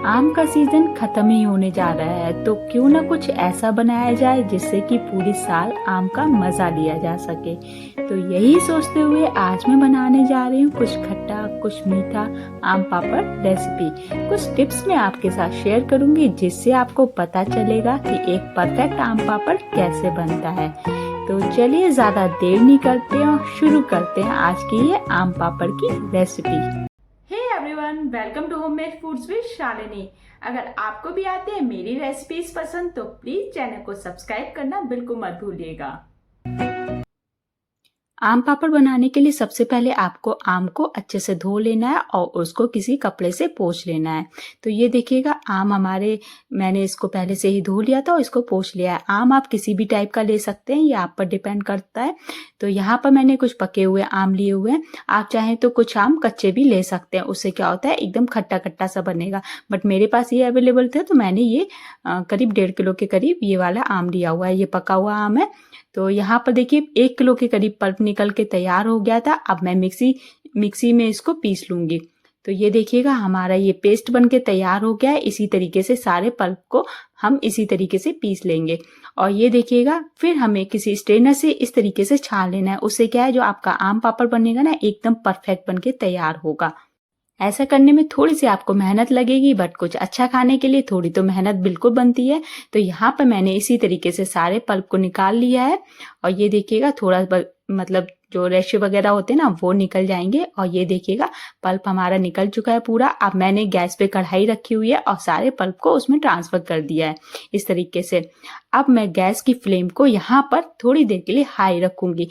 आम का सीजन खत्म ही होने जा रहा है, तो क्यों ना कुछ ऐसा बनाया जाए जिससे कि पूरी साल आम का मजा लिया जा सके। तो यही सोचते हुए आज मैं बनाने जा रही हूँ कुछ खट्टा कुछ मीठा आम पापड़ रेसिपी। कुछ टिप्स मैं आपके साथ शेयर करूंगी जिससे आपको पता चलेगा कि एक परफेक्ट आम पापड़ कैसे बनता है। तो चलिए ज्यादा देर नहीं करते हैं और शुरू करते हैं आज की ये आम पापड़ की recipe. Everyone, welcome to homemade foods with Shalini. अगर आपको भी आते हैं मेरी रेसिपीज पसंद तो प्लीज चैनल को सब्सक्राइब करना बिल्कुल मत भूलिएगा। आम पापड़ बनाने के लिए सबसे पहले आपको आम को अच्छे से धो लेना है और उसको किसी कपड़े से पोंछ लेना है। तो ये देखिएगा आम मैंने इसको पहले से ही धो लिया था और इसको पोंछ लिया है। आम आप किसी भी टाइप का ले सकते हैं, ये आप पर डिपेंड करता है। तो यहाँ पर मैंने कुछ पके हुए आम लिए हुए हैं। आप चाहें तो कुछ आम कच्चे भी ले सकते हैं, उससे क्या होता है एकदम खट्टा खट्टा सा बनेगा। बट मेरे पास ये अवेलेबल थे तो मैंने ये करीब 1.5 किलो के करीब ये वाला आम लिया हुआ है। ये पका हुआ आम है। तो यहाँ पर देखिए 1 किलो के करीब पल्प निकल के तैयार हो गया था। अब मैं मिक्सी में इसको पीस लूंगी। तो ये देखिएगा हमारा ये पेस्ट बन के तैयार हो गया है। इसी तरीके से सारे पल्प को हम इसी तरीके से पीस लेंगे। और ये देखिएगा फिर हमें किसी स्ट्रेनर से इस तरीके से छान लेना है। उससे क्या है जो आपका आम पापड़ बनेगा ना एकदम परफेक्ट बन के तैयार होगा। ऐसा करने में थोड़ी सी आपको मेहनत लगेगी, बट कुछ अच्छा खाने के लिए थोड़ी तो मेहनत बिल्कुल बनती है। तो यहाँ पर मैंने इसी तरीके से सारे पल्प को निकाल लिया है। और ये देखिएगा थोड़ा मतलब जो रेशे वगैरह होते हैं ना वो निकल जाएंगे। और ये देखिएगा पल्प हमारा निकल चुका है पूरा। अब मैंने गैस पे कढ़ाई रखी हुई है और सारे पल्प को उसमें ट्रांसफर कर दिया है इस तरीके से। अब मैं गैस की फ्लेम को यहाँ पर थोड़ी देर के लिए हाई रखूंगी।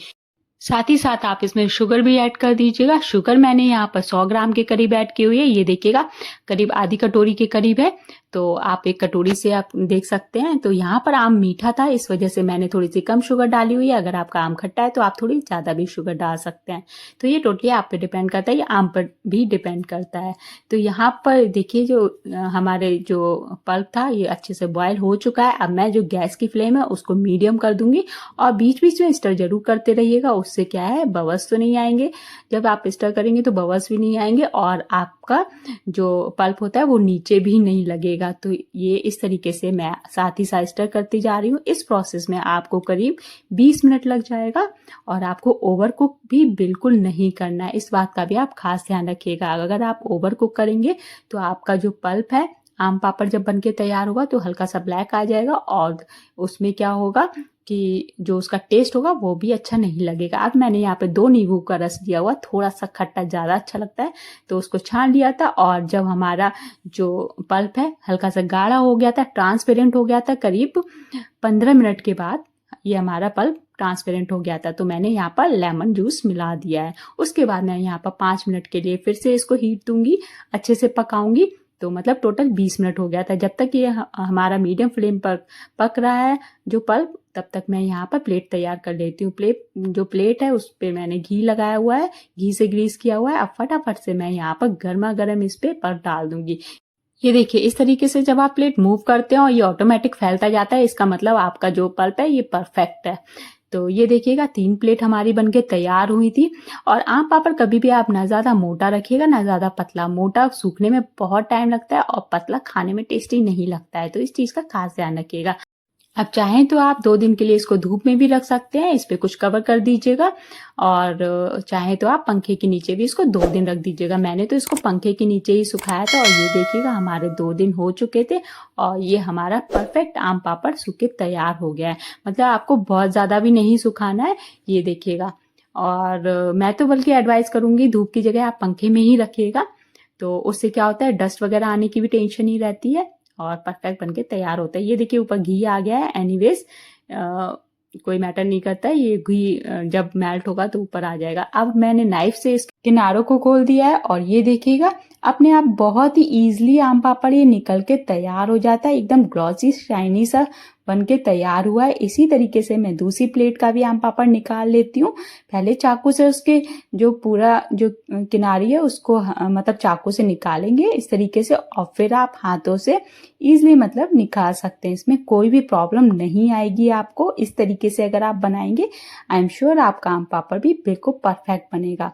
साथ ही साथ आप इसमें शुगर भी ऐड कर दीजिएगा। शुगर मैंने यहाँ पर 100 ग्राम के करीब ऐड की हुई है। ये देखिएगा करीब आधी कटोरी के करीब है। तो आप एक कटोरी से आप देख सकते हैं। तो यहाँ पर आम मीठा था, इस वजह से मैंने थोड़ी सी कम शुगर डाली हुई है। अगर आपका आम खट्टा है तो आप थोड़ी ज़्यादा भी शुगर डाल सकते हैं। तो ये टोटली आप पे डिपेंड करता है, ये आम पर भी डिपेंड करता है। तो यहाँ पर देखिए जो हमारे जो पल्प था ये अच्छे से बॉयल हो चुका है। अब मैं जो गैस की फ्लेम है उसको मीडियम कर दूंगी और बीच बीच में स्टर जरूर करते रहिएगा। उससे क्या है बबल्स तो नहीं आएंगे। जब आप स्टर करेंगे तो बबल्स भी नहीं आएंगे और आपका जो पल्प होता है वो नीचे भी नहीं लगेगा। तो ये इस तरीके से मैं साथ ही साथ स्टर करती जा रही हूँ। इस प्रोसेस में आपको करीब 20 मिनट लग जाएगा और आपको ओवर कुक भी बिल्कुल नहीं करना है। इस बात का भी आप खास ध्यान रखिएगा। अगर आप ओवर कुक करेंगे तो आपका जो पल्प है आम पापड़ जब बनके तैयार होगा तो हल्का सा ब्लैक आ जाएगा और उसमें क्या होगा कि जो उसका टेस्ट होगा वो भी अच्छा नहीं लगेगा। अब मैंने यहाँ पे 2 नींबू का रस दिया हुआ, थोड़ा सा खट्टा ज़्यादा अच्छा लगता है तो उसको छान लिया था। और जब हमारा जो पल्प है हल्का सा गाढ़ा हो गया था, ट्रांसपेरेंट हो गया था, करीब 15 मिनट के बाद ये हमारा पल्प ट्रांसपेरेंट हो गया था। तो मैंने यहाँ पर लेमन जूस मिला दिया है। उसके बाद मैं यहाँ पर 5 मिनट के लिए फिर से इसको हीट दूंगी, अच्छे से पकाऊंगी। तो मतलब टोटल 20 मिनट हो गया था। जब तक ये हमारा मीडियम फ्लेम पर पक रहा है जो पल्प, तब तक मैं यहाँ पर प्लेट तैयार कर लेती हूँ। जो प्लेट है उस पर मैंने घी लगाया हुआ है, घी से ग्रीस किया हुआ है। अब फटाफट से मैं यहाँ पर गर्मा गर्म इस पे पल्प डाल दूंगी। ये देखिए इस तरीके से जब आप प्लेट मूव करते हैं और ये ऑटोमेटिक फैलता जाता है, इसका मतलब आपका जो पल्प है ये परफेक्ट है। तो ये देखिएगा 3 प्लेट हमारी बनके तैयार हुई थी। और आम पापड़ कभी भी आप ना ज्यादा मोटा रखिएगा ना ज्यादा पतला। मोटा सूखने में बहुत टाइम लगता है और पतला खाने में टेस्टी नहीं लगता है। तो इस चीज का खास ध्यान रखिएगा। अब चाहें तो आप 2 दिन के लिए इसको धूप में भी रख सकते हैं, इस पे कुछ कवर कर दीजिएगा। और चाहें तो आप पंखे के नीचे भी इसको 2 दिन रख दीजिएगा। मैंने तो इसको पंखे के नीचे ही सुखाया था और ये देखिएगा हमारे 2 दिन हो चुके थे और ये हमारा परफेक्ट आम पापड़ सूख के तैयार हो गया है। मतलब आपको बहुत ज्यादा भी नहीं सुखाना है, ये देखिएगा। और मैं तो बल्कि एडवाइस करूंगी धूप की जगह आप पंखे में ही रखिएगा। तो उससे क्या होता है डस्ट वगैरह आने की भी टेंशन नहीं रहती है और परफेक्ट बनके तैयार होता है। ये देखिए ऊपर घी आ गया है। एनीवेज कोई मैटर नहीं करता है, ये घी जब मेल्ट होगा तो ऊपर आ जाएगा। अब मैंने नाइफ से इसके किनारों को खोल दिया है और ये देखिएगा अपने आप बहुत ही इजीली आम पापड़ ये निकल के तैयार हो जाता है। एकदम ग्लॉसी शाइनी सा बन के तैयार हुआ है। इसी तरीके से मैं दूसरी प्लेट का भी आम पापड़ निकाल लेती हूँ। पहले चाकू से उसके जो पूरा जो किनारी है उसको मतलब चाकू से निकालेंगे इस तरीके से और फिर आप हाथों से इजीली मतलब निकाल सकते हैं। इसमें कोई भी प्रॉब्लम नहीं आएगी आपको। इस तरीके से अगर आप बनाएंगे आई एम श्योर आपका आम पापड़ भी बिल्कुल परफेक्ट बनेगा।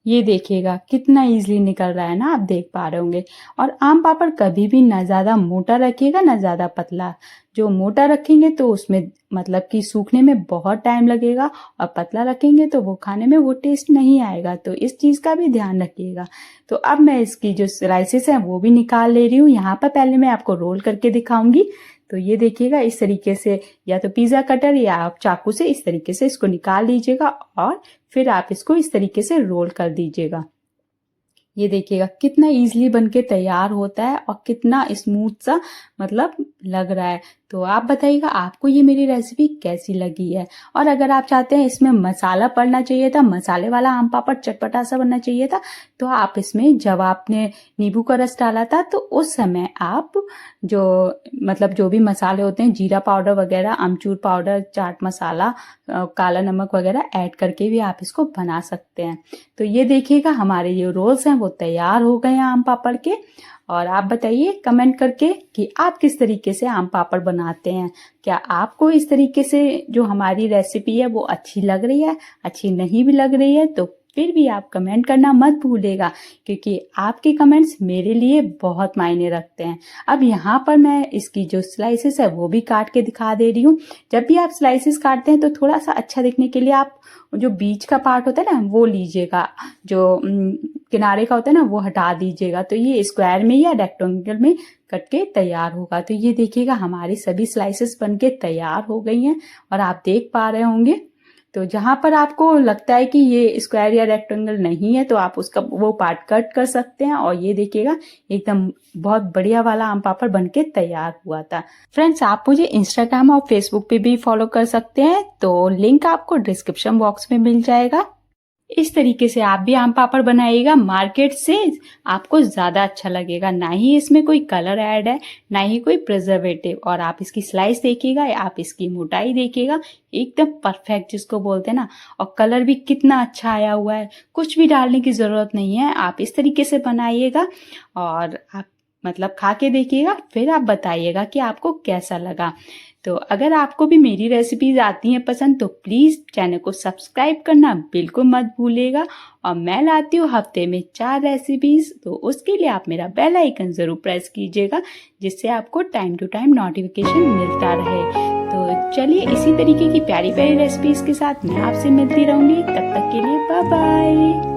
ये देखिएगा कितना इजीली निकल रहा है ना, आप देख पा रहे होंगे। और आम पापड़ कभी भी ना ज़्यादा मोटा रखिएगा ना ज़्यादा पतला। जो मोटा रखेंगे तो उसमें मतलब कि सूखने में बहुत टाइम लगेगा, और पतला रखेंगे तो वो खाने में वो टेस्ट नहीं आएगा। तो इस चीज़ का भी ध्यान रखिएगा। तो अब मैं इसकी जो स्लाइसेस हैं वो भी निकाल ले रही हूँ। यहाँ पर पहले मैं आपको रोल करके दिखाऊंगी। तो ये देखिएगा इस तरीके से, या तो पिज़्ज़ा कटर या आप चाकू से इस तरीके से इसको निकाल लीजिएगा, और फिर आप इसको इस तरीके से रोल कर दीजिएगा। ये देखिएगा कितना इजीली बनके तैयार होता है और कितना स्मूथ सा मतलब लग रहा है। तो आप बताइएगा आपको ये मेरी रेसिपी कैसी लगी है। और अगर आप चाहते हैं इसमें मसाला पड़ना चाहिए था, मसाले वाला आम पापड़ चटपटा सा बनना चाहिए था, तो आप इसमें जब आपने नींबू का रस डाला था तो उस समय आप जो मतलब जो भी मसाले होते हैं, जीरा पाउडर वगैरह, अमचूर पाउडर, चाट मसाला, काला नमक वगैरह ऐड करके भी आप इसको बना सकते हैं। तो ये देखिएगा हमारे ये रोल्स हैं वो तैयार हो गए हैं आम पापड़ के। और आप बताइए कमेंट करके कि आप किस तरीके से आम पापड़ बनाते हैं। क्या आपको इस तरीके से जो हमारी रेसिपी है वो अच्छी लग रही है, अच्छी नहीं भी लग रही है तो फिर भी आप कमेंट करना मत भूलिएगा, क्योंकि आपके कमेंट्स मेरे लिए बहुत मायने रखते हैं। अब यहाँ पर मैं इसकी जो स्लाइसेस है वो भी काट के दिखा दे रही हूँ। जब भी आप स्लाइसेस काटते हैं तो थोड़ा सा अच्छा दिखने के लिए आप जो बीच का पार्ट होता है ना वो लीजिएगा, जो किनारे का होता है ना वो हटा दीजिएगा। तो ये स्क्वायर में या रेक्टेंगल में कट के तैयार होगा। तो ये देखिएगा हमारी सभी स्लाइसेस बनके तैयार हो गई हैं, और आप देख पा रहे होंगे। तो जहाँ पर आपको लगता है कि ये स्क्वायर या रेक्टेंगल नहीं है तो आप उसका वो पार्ट कट कर सकते हैं। और ये देखिएगा एकदम बहुत बढ़िया वाला आम पापड़ बनके तैयार हुआ था। फ्रेंड्स, आप मुझे इंस्टाग्राम और फेसबुक पे भी फॉलो कर सकते हैं, तो लिंक आपको डिस्क्रिप्शन बॉक्स में मिल जाएगा। इस तरीके से आप भी आम पापड़ बनाइएगा, मार्केट से आपको ज़्यादा अच्छा लगेगा। ना ही इसमें कोई कलर ऐड है, ना ही कोई प्रिजर्वेटिव। और आप इसकी स्लाइस देखिएगा, आप इसकी मोटाई देखिएगा, एकदम परफेक्ट जिसको बोलते हैं ना। और कलर भी कितना अच्छा आया हुआ है, कुछ भी डालने की ज़रूरत नहीं है। आप इस तरीके से बनाइएगा और आप मतलब खा के देखिएगा, फिर आप बताइएगा कि आपको कैसा लगा। तो अगर आपको भी मेरी रेसिपीज आती हैं पसंद तो प्लीज़ चैनल को सब्सक्राइब करना बिल्कुल मत भूलिएगा। और मैं लाती हूँ हफ्ते में 4 रेसिपीज, तो उसके लिए आप मेरा बेल आइकन ज़रूर प्रेस कीजिएगा, जिससे आपको टाइम टू टाइम नोटिफिकेशन मिलता रहे। तो चलिए इसी तरीके की प्यारी प्यारी रेसिपीज के साथ मैं आपसे मिलती रहूँगी। तब तक के लिए बाय बाय।